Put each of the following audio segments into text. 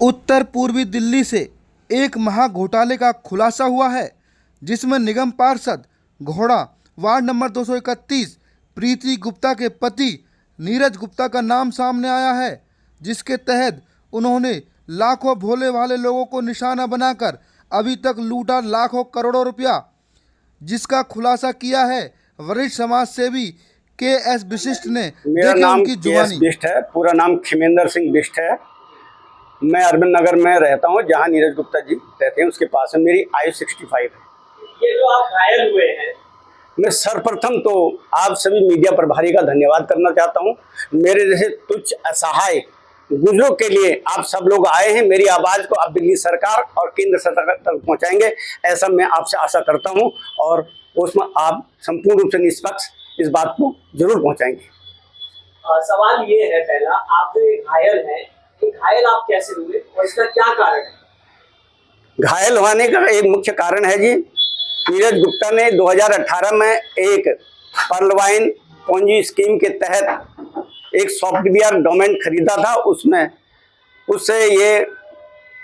उत्तर पूर्वी दिल्ली से एक महाघोटाले का खुलासा हुआ है, जिसमें निगम पार्षद घोड़ा वार्ड नंबर 231 प्रीति गुप्ता के पति नीरज गुप्ता का नाम सामने आया है, जिसके तहत उन्होंने लाखों भोले भाले लोगों को निशाना बनाकर अभी तक लूटा लाखों करोड़ों रुपया, जिसका खुलासा किया है वरिष्ठ समाज सेवी के.एस. बिष्ट ने। मेरा नाम के.एस. बिष्ट है, पूरा नाम खिमेंद्र सिंह बिष्ट है। मैं अरविंद नगर में रहता हूँ, जहाँ नीरज गुप्ता जी रहते हैं उसके पास है। मेरी आयु 65 है। ये जो आप घायल हुए हैं, मैं सर्वप्रथम तो आप सभी मीडिया प्रभारी का धन्यवाद करना चाहता हूँ। मेरे जैसे तुच्छ असहाय गुजरों के लिए आप सब लोग आए हैं। मेरी आवाज़ को आप दिल्ली सरकार और केंद्र सरकार तक पहुँचाएंगे, ऐसा मैं आपसे आशा करता हूँ, और उसमें आप संपूर्ण रूप से निष्पक्ष इस बात को जरूर पहुँचाएंगे। सवाल ये है, पहला, आप जो ये घायल हैं, ये घायल आप कैसे हुए और इसका क्या कारण है? घायल होने का एक मुख्य कारण है जी, नीरज गुप्ता ने 2018 में एक पर्लवाइन पोंजी स्कीम के तहत एक सॉफ्टवेयर डोमेन खरीदा था। उससे ये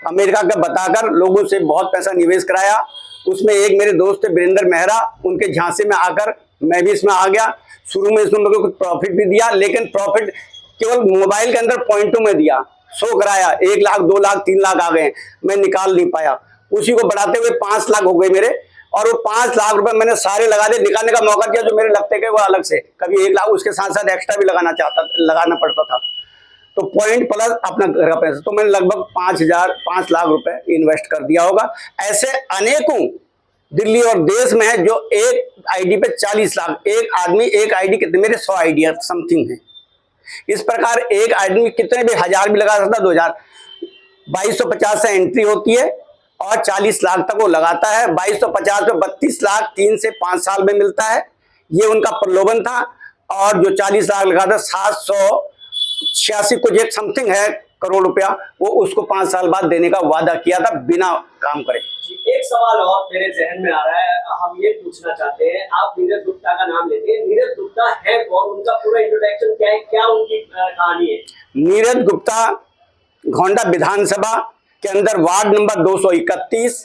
अमेरिका का बताकर लोगों से बहुत पैसा निवेश कराया। उसमें एक मेरे दोस्त थे वीरेंद्र मेहरा, उनके झांसे में आकर मैं भी इसमें आ गया। शुरू में इसमें मेरे को कुछ प्रॉफिट भी दिया, लेकिन प्रॉफिट केवल मोबाइल के अंदर पॉइंटों में दिया। शो कराया 1 लाख 2 लाख 3 लाख आ गए, मैं निकाल नहीं पाया। उसी को बढ़ाते हुए 5 लाख हो गए मेरे, और वो 5 लाख रुपए मैंने सारे लगा दिए। निकालने का मौका दिया जो मेरे लगते गए वो अलग से, कभी 1 लाख उसके साथ साथ एक्स्ट्रा भी लगाना पड़ता था। तो पॉइंट प्लस अपना घर का पैसा, तो मैंने लगभग 5 लाख रुपए इन्वेस्ट कर दिया होगा। ऐसे अनेकों दिल्ली और देश में है जो एक आईडी पे 40 लाख, एक आदमी एक आईडी कितने, मेरे 100 आईडी समथिंग है। इस प्रकार एक आदमी कितने भी हजार भी लगा सकता है। 2250 से एंट्री होती है और 40 लाख तक वो लगाता है। 2250 में 32 लाख 3 से 5 साल में मिलता है। ये उनका प्रलोभन था। और जो 40 लाख लगाता 786 कुछ एक समथिंग है करोड़ रुपया, वो उसको 5 साल बाद देने का वादा किया था बिना काम करे। एक सवाल और मेरे जहन में आ रहा है, हम ये पूछना चाहते हैं, आप नीरज गुप्ता का नाम लेते हैं, नीरज गुप्ता है कौन, उनका पूरा इंट्रोडक्शन क्या है, क्या उनकी कहानी है? नीरज गुप्ता घोंडा विधानसभा के अंदर वार्ड नंबर 231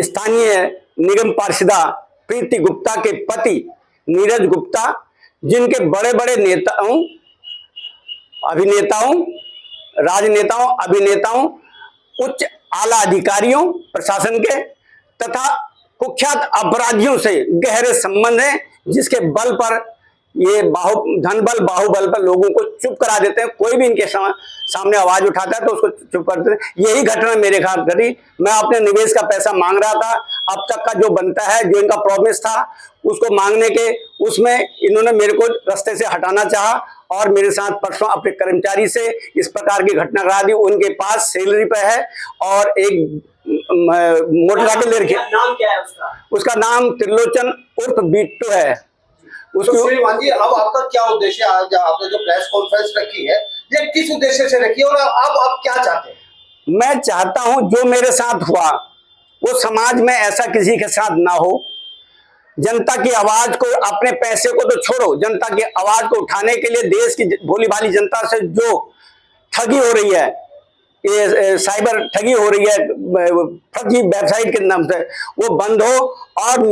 स्थानीय निगम पार्षदा प्रीति गुप्ता के पति नीरज गुप्ता, जिनके बड़े बड़े नेताओं, अभिनेताओं, राजनेताओं, अभिनेताओं, उच्च आला अधिकारियों प्रशासन के तथा कुख्यात अपराधियों से गहरे संबंध हैं, जिसके बल पर ये धनबल बाहुबल पर लोगों को चुप करा देते हैं। कोई भी इनके सामने आवाज उठाता है तो उसको चुप कर देते हैं। यही घटना मेरे साथ घटी। मैं अपने निवेश का पैसा मांग रहा था, अब तक का जो बनता है, जो इनका प्रॉमिस था, उसको मांगने के उसमें इन्होंने मेरे को रास्ते से हटाना चाहा और मेरे साथ परसों अपने कर्मचारी से इस प्रकार की घटना करा दी। उनके पास सैलरी पे है और एक मोटरसाइकिल ले रखी। नाम क्या है उसका? उसका नाम त्रिलोचन उर्फ बिट्टू है। उसको श्रीमान जी, अब आपका क्या उद्देश्य, आज आपने जो प्रेस कॉन्फ्रेंस रखी है, ये किस उद्देश्य से रखी है और आप क्या चाहते हैं? मैं चाहता हूं जो मेरे साथ हुआ वो समाज में ऐसा किसी के साथ ना हो। जनता की आवाज को, अपने पैसे को तो छोड़ो, जनता की आवाज को उठाने के लिए देश की भोली भाली जनता से जो ठगी हो रही है, ये साइबर ठगी हो रही है फर्जी वेबसाइट के नाम से, वो बंद हो। और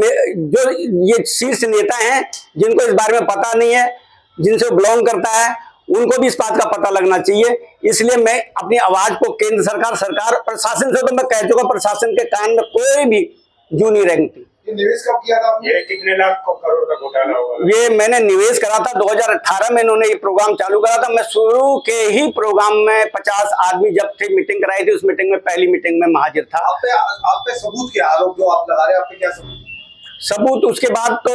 जो ये शीर्ष नेता हैं जिनको इस बारे में पता नहीं है, जिनसे वो बिलोंग करता है, उनको भी इस बात का पता लगना चाहिए। इसलिए मैं अपनी आवाज को केंद्र सरकार प्रशासन से तो मैं कह चुका, प्रशासन के कान में कोई भी जू नहीं रेंगती। निवेश कब किया था आपने? ये कितने लाख करोड़ का घोटाला होगा? ये मैंने निवेश करा था 2018 में, इन्होंने ये प्रोग्राम चालू करा था। मैं शुरू के ही प्रोग्राम में 50 आदमी जब थे, मीटिंग कराई थी, उस मीटिंग में पहली मीटिंग में मैं हाजिर था। आप पे सबूत क्या, आरोप जो आप लगा रहे हैं, आप पे क्या सबूत? उसके बाद तो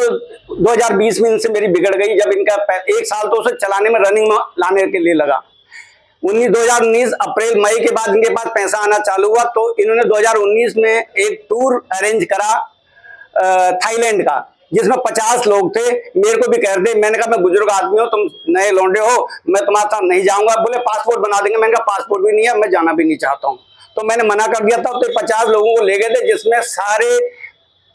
2020 में इनसे मेरी बिगड़ गई, जब इनका 1 साल तो उसे चलाने में, रनिंग में लाने के लिए लगा। 2019 अप्रैल मई के बाद इनके पास पैसा आना चालू हुआ, तो इन्होंने 2019 में एक टूर अरेंज करा थाईलैंड का, जिसमें 50 लोग थे। मेरे को भी कह रहे थे, मैंने कहा मैं बुजुर्ग आदमी हूँ, तुम नए लौंडे हो, मैं तुम्हारे साथ नहीं जाऊंगा। बोले पासपोर्ट बना देंगे। मैंने कहा पासपोर्ट भी नहीं है, मैं जाना भी नहीं चाहता हूँ। तो मैंने मना कर दिया था। तो 50 लोगों को ले गए थे, जिसमें सारे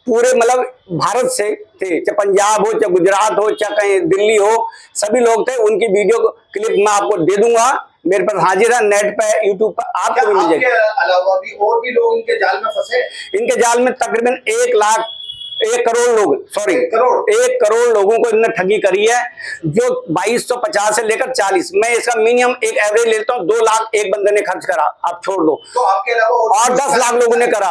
पूरे मतलब भारत से थे, चाहे पंजाब हो, चाहे गुजरात हो, चाहे कहीं दिल्ली हो, सभी लोग थे। उनकी वीडियो क्लिप मैं आपको दे दूंगा, मेरे पास हाजिर है, नेट पे यूट्यूब पर आपको भी मिल आपके जाएगी। अलावा भी और भी लोग इनके जाल में फंसे हैं? इनके जाल में तकरीबन 1 करोड़ लोग, सॉरी 1 करोड़ 1 करोड़ लोगों को इन्होंने ठगी करी है, जो 2250 से लेकर 40, मैं इसका मिनिमम एक एवरेज लेता हूँ, 2 लाख एक बंदे ने खर्च करा, आप छोड़ दो, तो आपके अलावा और 10 लाख लोगों ने करा।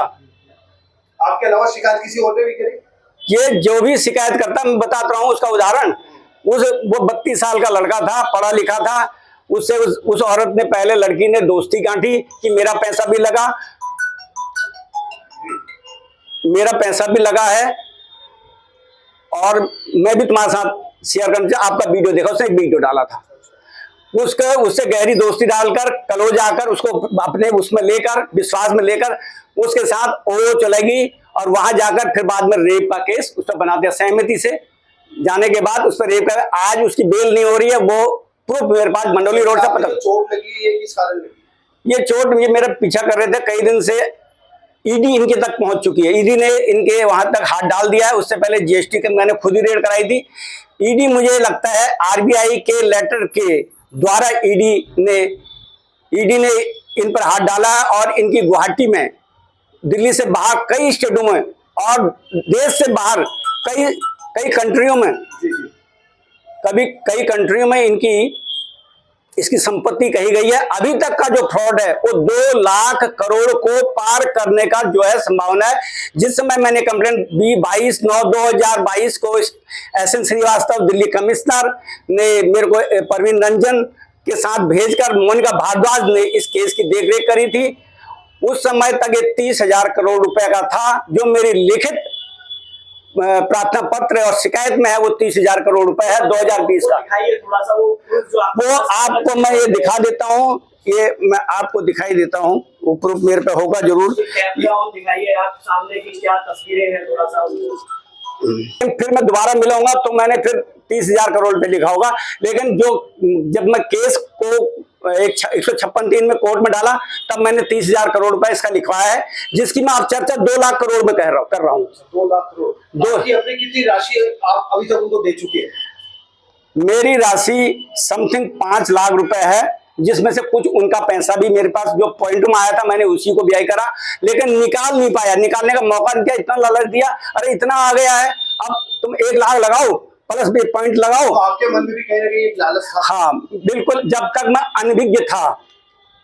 आपके अलावा शिकायत किसी और ने भी करी? ये जो भी शिकायत करता, मैं बताता हूँ उसका उदाहरण। वो 32 साल का लड़का था, पढ़ा लिखा था, उससे उस औरत ने, पहले लड़की ने दोस्ती गांठी कि मेरा पैसा भी लगा है और मैं भी तुम्हारे साथ शेयर करना चाहता। आपका वीडियो देखा, उसने एक वीडियो डाला था, उससे गहरी दोस्ती डालकर, क्लोज आकर, उसको अपने उसमें लेकर, विश्वास में लेकर उसके साथ वो चलेगी और वहां जाकर फिर बाद में रेप का केस उस पर बना दिया, सहमति से जाने के बाद उस पर रेप कर। आज उसकी बेल नहीं हो रही है, वो प्रूफ मेरे पास मंडोली रोड से पता। चोट लगी ये किस कारण लगी? ये चोट, ये मेरा पीछा कर रहे थे कई दिन से, ईडी इनके तक पहुंच चुकी है, ईडी ने इनके वहां तक हाथ डाल दिया है। उससे पहले जीएसटी के मैंने खुद ही रेड कराई थी। ईडी, मुझे लगता है आरबीआई के लेटर के द्वारा ईडी ने इन पर हाथ डाला है और इनकी गुवाहाटी में, दिल्ली से बाहर कई स्टेटों में और देश से बाहर कई कंट्रियों में, कई कंट्रियों में इसकी संपत्ति कही गई है। अभी तक का जो फ्रॉड है वो 2 लाख करोड़ को पार करने का जो है संभावना है। जिस समय मैंने कंप्लेंट 22/9/2022 को एसएन श्रीवास्तव दिल्ली कमिश्नर ने मेरे को परवीन रंजन के साथ भेजकर मोनिका भारद्वाज ने इस केस की देखरेख करी थी, उस समय तक ये 30,000 करोड़ रुपए का था। जो मेरी लिखित प्रार्थना पत्र और शिकायत में है वो 30,000 करोड़ रुपए है 2020 का। दिखाइए थोड़ा सा वो आपको मैं ये दिखा देता हूँ, ये मैं आपको दिखाई देता हूँ, वो प्रूफ मेरे पे होगा जरूर। दिखाइए आप सामने की क्या तस्वीरें हैं, थोड़ा सा। फिर मैं दोबारा मिलूंगा तो मैंने फिर 30,000 करोड़ पे लिखा होगा, लेकिन जब मैं केस को 156(3) में कोर्ट में डाला तब मैंने 30,000 करोड़ रुपए इसका लिखवाया है, जिसकी मैं आप चर्चा 2 लाख करोड़ में कर रहा हूँ। 2 लाख करोड़ अपनी कितनी राशि आप अभी तक उनको दे चुके हैं? मेरी राशि समथिंग 5 लाख रुपए है, जिसमें से कुछ उनका पैसा भी मेरे पास जो पॉइंट में आया था मैंने उसी को व्यय करा, लेकिन निकाल नहीं पाया, निकालने का मौका नहीं दिया। इतना लालच दिया, अरे इतना आ गया है, अब तुम 1 लाख लगाओ प्लस भी पॉइंट लगाओ। तो आपके मन में भी कहीं ना कहीं एक लालच था? हाँ बिल्कुल, जब तक मैं अनभिज्ञ था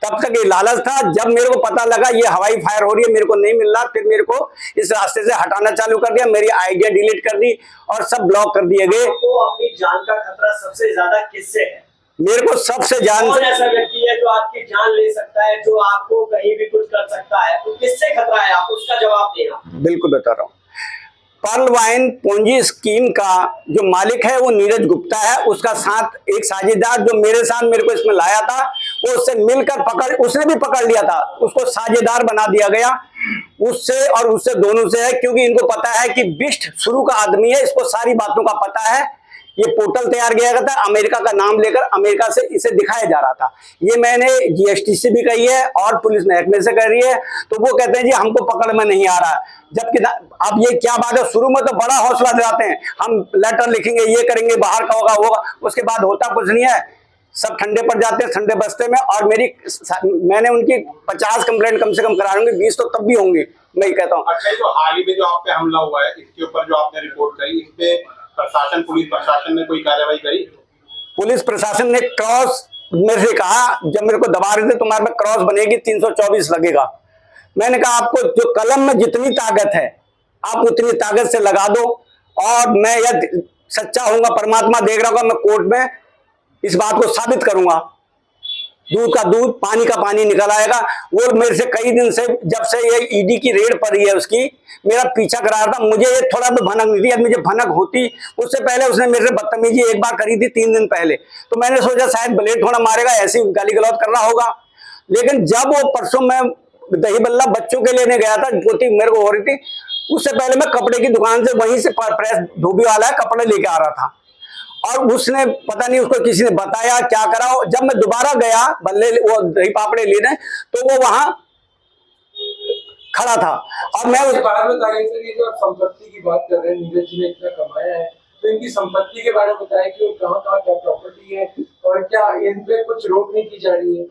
तब तक ये लालच था। जब मेरे को पता लगा ये हवाई फायर हो रही है, मेरे को नहीं मिल रहा, फिर मेरे को इस रास्ते से हटाना चालू कर दिया, मेरी आइडिया डिलीट कर दी और सब ब्लॉक कर दिए गए। तो अपनी जान का खतरा सबसे ज्यादा किससे है? मेरे को सबसे जान कौन ऐसा व्यक्ति है जो आपकी जान ले सकता है, जो आपको कहीं भी कुछ कर सकता है, तो किससे खतरा है, आप उसका जवाब देना। बिल्कुल बता रहा हूँ। पर्ल वाइन पोंजी स्कीम का जो मालिक है वो नीरज गुप्ता है, उसका साथ एक साझेदार जो मेरे साथ मेरे को इसमें लाया था, वो उससे मिलकर उसने भी पकड़ लिया था, उसको साझेदार बना दिया गया। उससे और उससे दोनों से है, क्योंकि इनको पता है कि बिष्ट शुरू का आदमी है, इसको सारी बातों का पता है। ये पोर्टल तैयार किया गया था, अमेरिका का नाम लेकर अमेरिका से इसे दिखाया जा रहा था। ये मैंने जीएसटी से भी कही है और पुलिस महकमे से कर रही है, तो वो कहते हैं जी हमको पकड़ में नहीं आ रहा। जबकि अब ये क्या बात है, शुरू में तो बड़ा हौसला दिलाते हैं, हम लेटर लिखेंगे, ये करेंगे, बाहर का होगा, उसके बाद होता कुछ नहीं है, सब ठंडे पड़ जाते हैं, ठंडे बस्ते में। और मैंने उनकी 50 कंप्लेंट कम से कम करा दूंगी, 20 तो तब भी होंगी, मैं कहता हूँ। अच्छा, जो हाल ही में जो आप पे हमला हुआ है, इसके ऊपर जो आपने रिपोर्ट करी, इस पे पुलिस प्रशासन ने कोई कार्रवाई करी? पुलिस प्रशासन ने क्रॉस मेरे से कहा, जब मेरे को दबा रहे थे, तुम्हारे पे क्रॉस बनेगी, 324 लगेगा। मैंने कहा आपको जो कलम में जितनी ताकत है आप उतनी ताकत से लगा दो, और मैं यह सच्चा होऊंगा, परमात्मा देख रहा होगा, मैं कोर्ट में इस बात को साबित करूंगा। दूध का दूध, पानी का पानी निकल आएगा। वो मेरे से कई दिन से, जब से ये ईडी की रेड पड़ी है उसकी, मेरा पीछा करा रहा था। मुझे ये थोड़ा भी भनक नहीं थी, अब मुझे भनक होती। उससे पहले उसने मेरे से बदतमीजी एक बार करी थी 3 दिन पहले, तो मैंने सोचा शायद ब्लेड थोड़ा मारेगा, ऐसी गाली गलौज कर रहा होगा। लेकिन जब वो परसों मैं दही बल्ला बच्चों के लेने गया था, पोती मेरे को हो रही थी, उससे पहले मैं कपड़े की दुकान से, वहीं से प्रेस धोबी वाला है, कपड़े लेके आ रहा था, और उसने पता नहीं उसको किसी ने बताया क्या करा। जब मैं दोबारा गया बल्ले वो दही पापड़े लेने, तो वो वहां खड़ा था। और मैं उसके बारे में बताइए सर, ये जो आप संपत्ति की बात कर रहे हैं, नीरज जी ने इतना कमाया है, तो इनकी संपत्ति के बारे में बताएं कि कहाँ कहाँ क्या प्रॉपर्टी है और क्या इन पे कुछ रोक नहीं की जा रही है?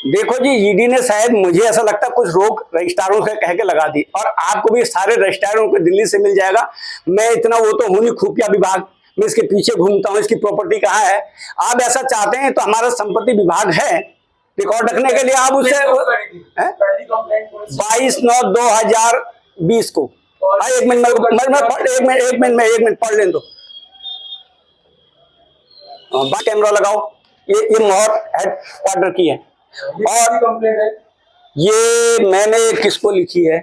देखो जी, ईडी ने शायद, मुझे ऐसा लगता है, कुछ रोक रजिस्ट्रारों से कह के लगा दी, और आपको भी सारे रजिस्ट्रारों को दिल्ली से मिल जाएगा। मैं इतना वो तो हूं नहीं, खुफिया विभाग में इसके पीछे घूमता हूं, इसकी प्रॉपर्टी कहाँ है। आप ऐसा चाहते हैं तो हमारा संपत्ति विभाग है रिकॉर्ड रखने के लिए। आप उससे 22/9/2020 को, एक मिनट पढ़ लें तो कैमरा लगाओ। ये मोहर हेडक्वार्टर की है, और कंप्लेंट है। ये मैंने किसको लिखी है?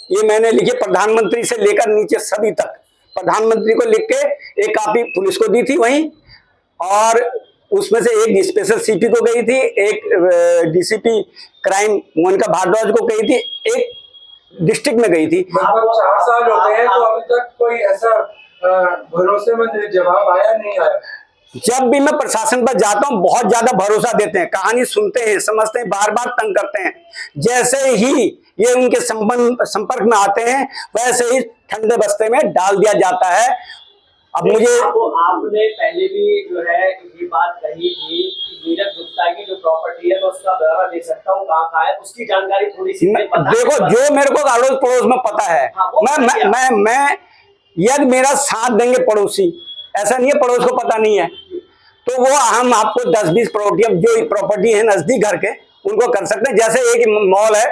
ये मैंने लिखी प्रधानमंत्री से लेकर नीचे सभी तक। प्रधानमंत्री को लिख के एक कॉपी पुलिस को दी थी वहीं, और उसमें से एक स्पेशल सीपी को गई थी, एक डीसीपी क्राइम मोनिका भारद्वाज को गई थी, एक डिस्ट्रिक्ट में गई थी। 4 साल हो गए हैं, तो अभी तक कोई ऐसा भरोसेमंद जवाब आया नहीं आया। जब भी मैं प्रशासन पर जाता हूं बहुत ज्यादा भरोसा देते हैं, कहानी सुनते हैं, समझते हैं, बार बार तंग करते हैं। जैसे ही ये उनके संपर्क में आते हैं वैसे ही ठंडे बस्ते में डाल दिया जाता है। अब मुझे आपने पहले भी जो है ये बात कही थी कि नीरज गुप्ता की जो प्रॉपर्टी है मैं उसका ब्यौरा दे सकता हूँ, कहाँ है उसकी जानकारी थोड़ी सी देखो, जो मेरे को अड़ोस पड़ोस में पता है, मैं यदि मेरा साथ देंगे पड़ोसी, ऐसा नहीं है पड़ोस को पता नहीं है, तो वो हम आपको 10-20 प्रॉपर्टी है नजदीक घर के, उनको कर सकते हैं। जैसे एक मॉल है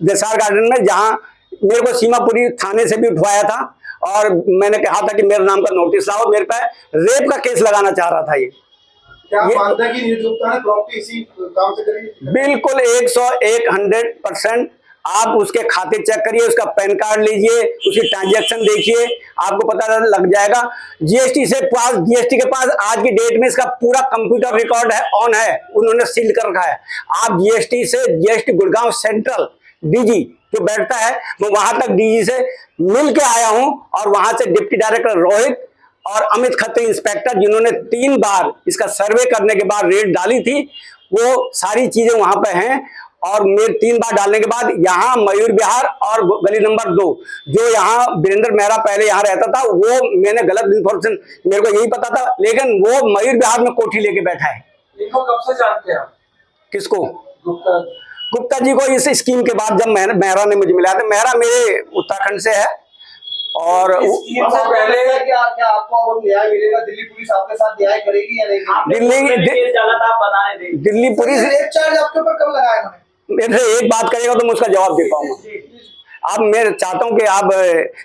देसार गार्डन में, जहां मेरे को सीमापुरी थाने से भी उठवाया था, और मैंने कहा था कि मेरे नाम का नोटिस लाओ, मेरे पे रेप का केस लगाना चाह रहा था। ये क्या आप मानते हैं कि नीरज गुप्ता ने प्रॉपर्टी इसी काम से करी? बिल्कुल 100% आप उसके खाते चेक करिए, उसका पैन कार्ड लीजिए, उसकी ट्रांजैक्शन देखिए, आपको पता लग जाएगा। जीएसटी के पास आज की डेट में इसका पूरा कंप्यूटर रिकॉर्ड है, ऑन है, उन्होंने सील कर रखा है। आप जीएसटी गुड़गांव सेंट्रल डीजी जो बैठता है, मैं वहां तक डीजी से मिल के आया हूं, और वहां से डिप्टी डायरेक्टर रोहित और अमित खत्री इंस्पेक्टर, जिन्होंने 3 बार इसका सर्वे करने के बाद रेड डाली थी, वो सारी चीजें वहां पे हैं। और मेरे 3 बार डालने के बाद यहाँ मयूर विहार और गली नंबर 2, जो यहाँ वीरेंद्र मेहरा पहले यहाँ रहता था, वो मैंने गलत इन्फॉर्मेशन, मेरे को यही पता था, लेकिन वो मयूर विहार में कोठी लेके बैठा है। इनको कब से जानते हैं आप? किसको? गुप्ता जी को इस स्कीम के बाद जब मेहरा ने मुझे मिला था। मेहरा मेरे उत्तराखंड से है, और स्कीम से पहले क्या आपको न्याय मिलेगा? दिल्ली पुलिस आपके साथ न्याय करेगी या नहीं? दिल्ली पुलिस रेप चार्ज आपके ऊपर कब लगाया इन्होंने? मेरे से एक बात करेगा तो मैं उसका जवाब दे पाऊंगा। अब मैं चाहता हूं कि आप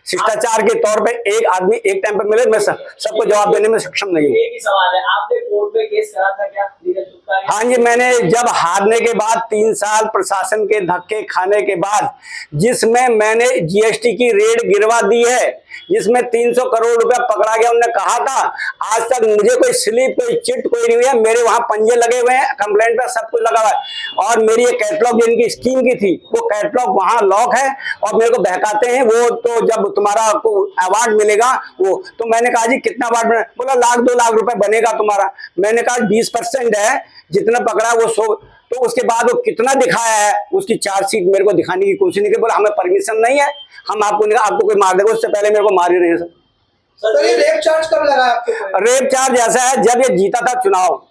शिष्टाचार के तौर पे एक आदमी एक टाइम पे मिले, मैं सबको जवाब देने में सक्षम नहीं हूँ। एक ही सवाल है, आपने कोर्ट में केस करा था क्या नीरज गुप्ता के? हाँ जी, मैंने जब हारने के बाद 3 साल प्रशासन के धक्के खाने के बाद, जिसमें मैंने जीएसटी की रेड गिरवा दी है, जिसमें 300 करोड़ रुपया पकड़ा गया, उन्होंने कहा था आज तक मुझे कोई स्लिप, कोई चिट, कोई नहीं हुई है। मेरे वहां पंजे लगे हुए हैं, कंप्लेंट पे सब कुछ लगा हुआ है, और मेरी ये कैटलॉग जिनकी स्कीम की थी, वो कैटलॉग वहां लॉक है, और मेरे को बहकाते हैं। वो तो जब तुम्हारा को अवार्ड मिलेगा, वो तो मैंने कहा जी कितना अवार्ड बना? बोला 1-2 लाख रुपए बनेगा तुम्हारा। मैंने कहा 20% है, जितना पकड़ा वो 100। तो उसके बाद वो कितना दिखाया है, उसकी चार्जशीट मेरे को दिखाने की कोशिश नहीं की। बोला हमें परमिशन नहीं है, हम आपको कोई मार देगा। उससे पहले मेरे को मार ही रहे हैं। सर ये रेप चार्ज कब लगा आपके ऊपर? रेप चार्ज ऐसा है, जब ये जीता था चुनाव,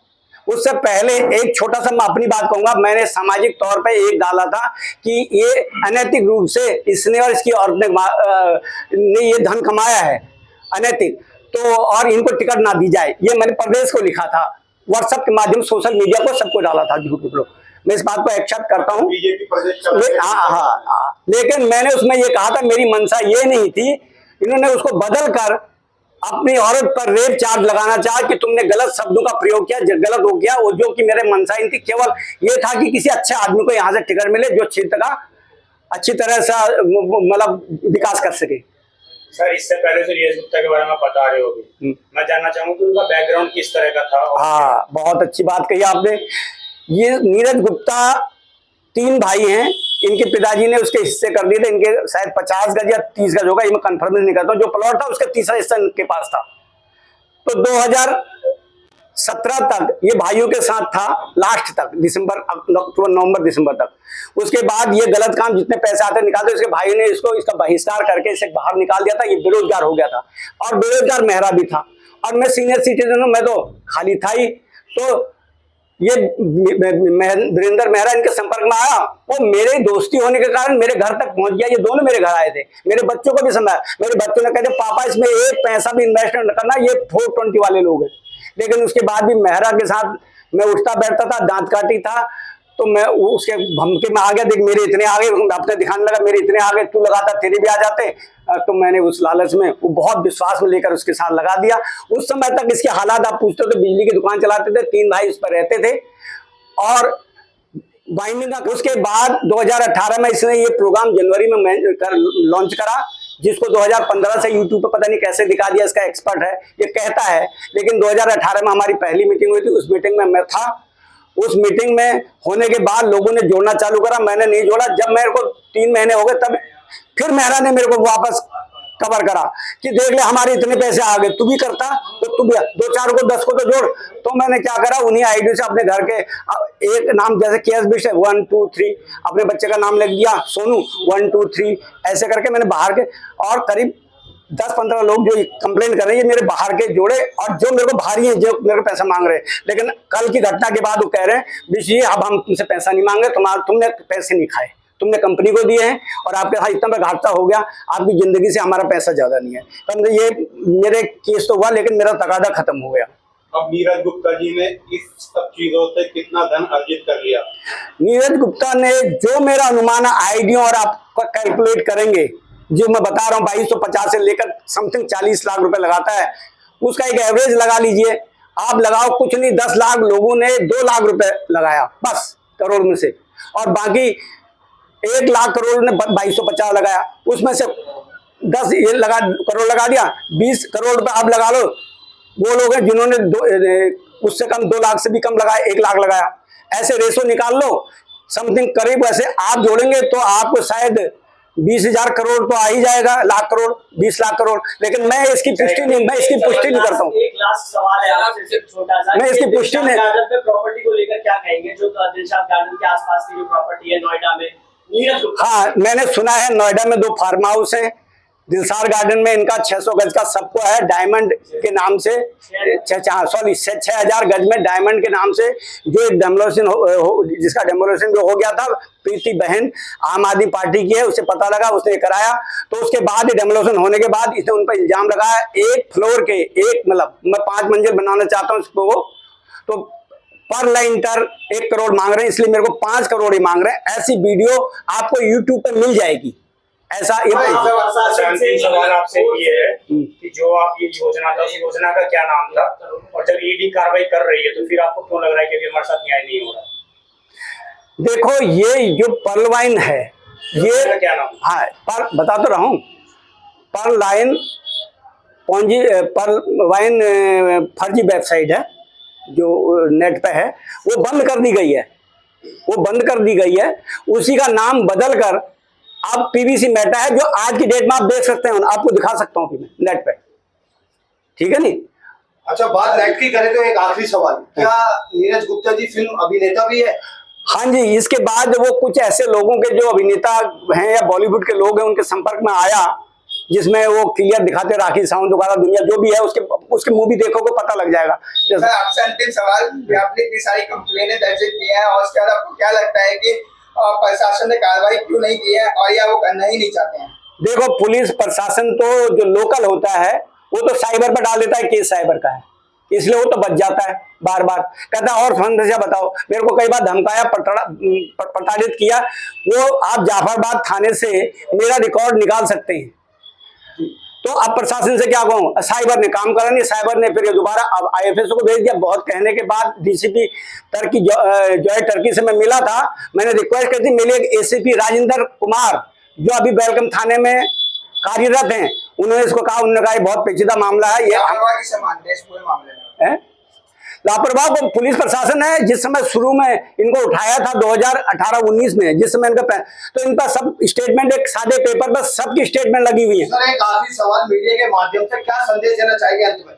उससे पहले एक छोटा सा मैं अपनी बात कहूंगा, मैंने सामाजिक तौर पे एक डाला था कि ये अनैतिक रूप से इसने और इसकी औरत ने ये धन कमाया है अनैतिक, तो और इनको टिकट ना दी जाए। ये मैंने प्रदेश को लिखा था, व्हाट्सएप के माध्यम, सोशल मीडिया को सबको डाला था झूठ लोग। मैं इस बात को एक्सेप्ट करता हूँ। हाँ, लेकिन मैंने उसमें ये कहा था, मेरी मंशा ये नहीं थी, इन्होंने उसको बदल कर अपनी औरत पर रेप चार्ज लगाना चाहा कि तुमने गलत शब्दों का प्रयोग किया, गलत हो गया वो, जो कि मेरे मंशा नहीं थी। केवल ये था कि किसी अच्छे आदमी को यहाँ से टिकट मिले जो क्षेत्र का अच्छी तरह से मतलब विकास कर सके। सर इससे पहले से नीरज गुप्ता के बारे में बता रहे हो, मैं जानना चाहूंगा कि उनका बैकग्राउंड किस तरह का था? हाँ, बहुत अच्छी बात कही आपने। ये नीरज गुप्ता 3 भाई हैं, इनके पिताजी ने उसके हिस्से कर दिए थे। इनके शायद 50 गज या 30 गज होगा, ये मैं कंफर्म नहीं करता हूँ। जो प्लॉट था उसका 3रा हिस्सा इनके पास था। तो 2017 तक ये भाइयों के साथ था, लास्ट तक, नवंबर दिसंबर तक। उसके बाद ये गलत काम, जितने पैसे आते निकालते, उसके भाई ने इसका बहिष्कार करके इसे बाहर निकाल दिया था। ये बेरोजगार हो गया था, और बेरोजगार मेहरा भी था, और मैं सीनियर सिटीजन हूँ, मैं तो खाली था ही। तो ये वीरेंद्र मेहरा इनके संपर्क में आया, वो मेरे दोस्ती होने के कारण मेरे घर तक पहुंच गया। ये दोनों मेरे घर आए थे, मेरे बच्चों को भी समझाया। मेरे बच्चों ने कहते पापा इसमें एक पैसा भी इन्वेस्टमेंट करना, ये 420 वाले लोग हैं। लेकिन उसके बाद भी मेहरा के साथ मैं उठता बैठता था, दांत काटी था, तो मैं उसके धमकी में आ गया। देख मेरे इतने आगे, अपने दिखाने लगा मेरे इतने आगे, तू लगाता तेरे भी आ जाते। तो मैंने उस लालच में, वो बहुत विश्वास में लेकर उसके साथ लगा दिया। उस समय तक इसके हालात आप पूछते तो बिजली की दुकान चलाते थे, 3 भाई उस पर रहते थे। और बाइंडिंग उसके बाद 2018 में इसने ये प्रोग्राम जनवरी में लॉन्च करा, जिसको 2015 से यूट्यूब पर पता नहीं कैसे दिखा दिया। इसका एक्सपर्ट है, ये कहता है। लेकिन 2018 में हमारी पहली मीटिंग हुई थी, उस मीटिंग में मैं था। उस मीटिंग में होने के बाद लोगों ने जोड़ना चालू करा, मैंने नहीं जोड़ा। जब मेरे को 3 महीने हो गए, तब फिर मेहरा ने मेरे को वापस कवर करा कि देख ले हमारे इतने पैसे आ गए, तू भी करता तो तू भी 2-4 को 10 को तो जोड़। तो मैंने क्या करा, उन्हीं आईडी से अपने घर के एक नाम, जैसे केएस बिश है 1 2 3, अपने बच्चे का नाम लिख दिया सोनू 1 2 3, ऐसे करके मैंने बाहर के, और करीब 10-15 लोग जो कंप्लेन कर रहे हैं, ये मेरे बाहर के जोड़े, और जो मेरे को भारी हैं, जो मेरे को पैसा मांग रहे हैं। लेकिन कल की घटना के बाद वो कह रहे हैं बिश जी अब हम तुमसे पैसा नहीं मांगे, तुमने पैसे नहीं खाए, तुमने कंपनी को दिए हैं, और आपके साथ इतना बड़ा घाटा हो गया, आपकी जिंदगी से हमारा पैसा ज्यादा नहीं है। तो ये मेरे केस तो हुआ, लेकिन मेरा तगादा खत्म हो गया। अब नीरज गुप्ता जी ने इस सब चीजों से कितना धन अर्जित कर लिया? नीरज गुप्ता ने, जो मेरा अनुमान है आईडिया, और आप कैलकुलेट करेंगे, जो मैं बता रहा हूँ 2250 से लेकर समथिंग 40 लाख रुपए लगाता है, उसका एक एवरेज लगा लीजिए आप। लगाओ कुछ नहीं, 10 लाख लोगों ने 2 लाख रुपए लगाया बस करोड़ में से, और बाकी 1 लाख करोड़ ने 2250 लगाया। उसमें से 10 ये करोड़ लगा दिया, 20 करोड़ रुपए आप लगा लो। वो लोग हैं जिन्होंने उससे कम 2 लाख से भी कम लगाया, 1 लाख लगाया। ऐसे रेशो निकाल लो, समथिंग करीब ऐसे आप जोड़ेंगे तो आपको शायद 20,000 करोड़ तो आ ही जाएगा, लाख करोड़, 20 लाख करोड़। लेकिन मैं इसकी पुष्टि नहीं करता हूँ। एक लास्ट सवाल है आपसे, सिर्फ छोटा सा, मैं इसकी पुष्टि नहीं। गार्डन पे प्रॉपर्टी को लेकर क्या कहेंगे, जो दिलशाद गार्डन के आसपास की जो प्रॉपर्टी है नोएडा में, नीरज गुप्ता? हाँ, मैंने सुना है नोएडा में 2 फार्म हाउस हैं। दिलशाद गार्डन में इनका 600 गज का सबको है, डायमंड के नाम से 6,000 गज में डायमंड के नाम से, जो एक डेमोलेशन जिसका डेमोलेशन जो हो गया था, प्रीति बहन आम आदमी पार्टी की है, उसे पता लगा, उसने कराया। तो उसके बाद डेमोलेशन होने के बाद इसने उन पर इल्जाम लगाया, एक फ्लोर के, एक मतलब मैं 5 मंजिल बनाना चाहता हूँ इसको, तो पर लाइनटर 1 करोड़ मांग रहे हैं, इसलिए मेरे को 5 करोड़ ही मांग रहे हैं। ऐसी वीडियो आपको यूट्यूब पे मिल जाएगी। ऐसा अंतिम सवाल आपसे ये है कि जो आप ये योजना था, उस योजना का क्या नाम था, और जब ईडी कार्रवाई कर रही है तो फिर आपको क्यों लग रहा है कि हमारे साथ न्याय नहीं हो रहा? देखो, ये जो पर्ल वाइन है, ये क्या नाम? हाँ, पर बता तो रहा हूँ, पर्ल वाइन फर्जी वेबसाइट है जो नेट पे है, वो बंद कर दी गई है। उसी का नाम बदल कर अब पीवीसी मेटा है, जो आज की डेट में आप देख सकते हैं, आपको दिखा सकता हूँ नेट पे, ठीक है नहीं? अच्छा, बात नेट की करें तो एक आखिरी सवाल, क्या नीरज गुप्ता जी फिल्म अभिनेता भी है? हाँ जी, इसके बाद वो कुछ ऐसे लोगों के जो अभिनेता हैं या बॉलीवुड के लोग हैं, उनके संपर्क में आया, जिसमें वो क्लियर दिखाते, राखी सावंत दोबारा दुनिया जो भी है, उसके मूवी देखोगे पता लग जाएगा। सर, आपसे अंतिम सवाल, आपने इतनी सारी कंप्लेनें दर्ज की हैं, और उसके बाद आपको क्या लगता है कि प्रशासन ने कार्रवाई क्यों नहीं की है, और या वो करना ही नहीं चाहते हैं? देखो, पुलिस प्रशासन तो जो लोकल होता है, वो तो साइबर पर डाल देता है, केस साइबर का है, इसलिए वो तो बच जाता है। बार बार कहता है और समस्या बताओ, मेरे को कई बार धमकाया, प्रताड़ित किया। वो आप जाफराबाद थाने से मेरा रिकॉर्ड निकाल सकते हैं। तो अब प्रशासन से क्या कहूँ, साइबर ने काम करा नहीं, साइबर ने फिर दोबारा अब IFSO को भेज दिया। बहुत कहने के बाद DCP टर्की जॉय टर्की से मैं मिला था, मैंने रिक्वेस्ट कर दी, मेरे एक ACP राजेंद्र कुमार जो अभी वेलकम थाने में कार्यरत हैं, उन्होंने इसको कहा, उन्होंने कहा बहुत पेचीदा मामला है ये, लापरवाह को पुलिस प्रशासन है। जिस समय शुरू में इनको उठाया था 2018-19 में, जिस समय इनका तो इनका सब स्टेटमेंट एक सादे पेपर पर सबकी स्टेटमेंट लगी हुई है। सर, एक आखिरी सवाल, मीडिया के माध्यम से क्या संदेश देना चाहिए अंत में?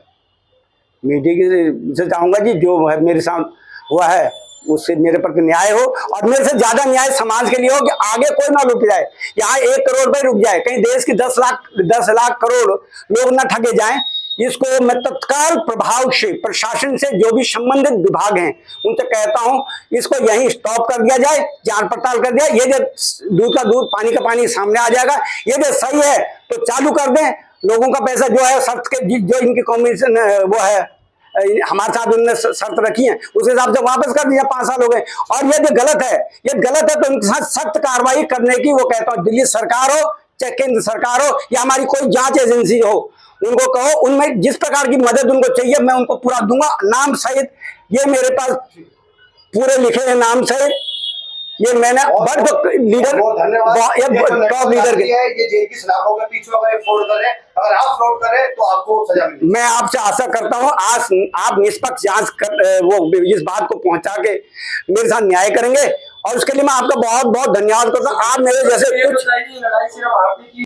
मीडिया से चाहूंगा जी, जो है मेरे साथ हुआ है उससे मेरे पर न्याय हो, और मेरे से ज्यादा न्याय समाज के लिए हो, कि आगे कोई ना रुक जाए, यहाँ 1 करोड़ पे रुक जाए, कहीं देश की 10 लाख करोड़ लोग ना ठगे जाएं। इसको मैं तत्काल प्रभाव से प्रशासन से जो भी संबंधित विभाग हैं उनसे कहता हूं इसको यहीं स्टॉप कर दिया जाए, जांच पड़ताल कर दिया। ये जो दूध का दूध पानी का पानी सामने आ जाएगा, ये जो सही है तो चालू कर दें। लोगों का पैसा जो है शर्त के जो इनकी कमीशन वो है हमारे साथ उन्होंने शर्त रखी है उस हिसाब से वापस कर दिया। 5 साल हो गए और ये जो गलत है, ये गलत है तो इनके साथ सख्त कार्रवाई करने की वो कहता हूँ। दिल्ली सरकार हो चाहे केंद्र सरकार हो या हमारी कोई जांच एजेंसी हो, उनको कहो उनमें जिस प्रकार की मदद उनको चाहिए मैं उनको पूरा दूंगा, नाम सहित। ये मेरे पास पूरे लिखे हैं नाम सहित। ये मैंने बड़े लीडर टॉप लीडर के ये जेल की सलाखों के पीछे अगर फ्रॉड कर रहे हैं, अगर आप फ्रॉड कर रहे हैं तो आपको सजा मिलेगी। मैं आपसे आशा करता हूं आज आप निष्पक्ष जांच कर वो इस बात को पहुंचा के मेरे साथ न्याय करेंगे और उसके लिए मैं आपका बहुत बहुत धन्यवाद करता हूं। आप मेरे जैसे कुछ लड़ाई सिर्फ आपकी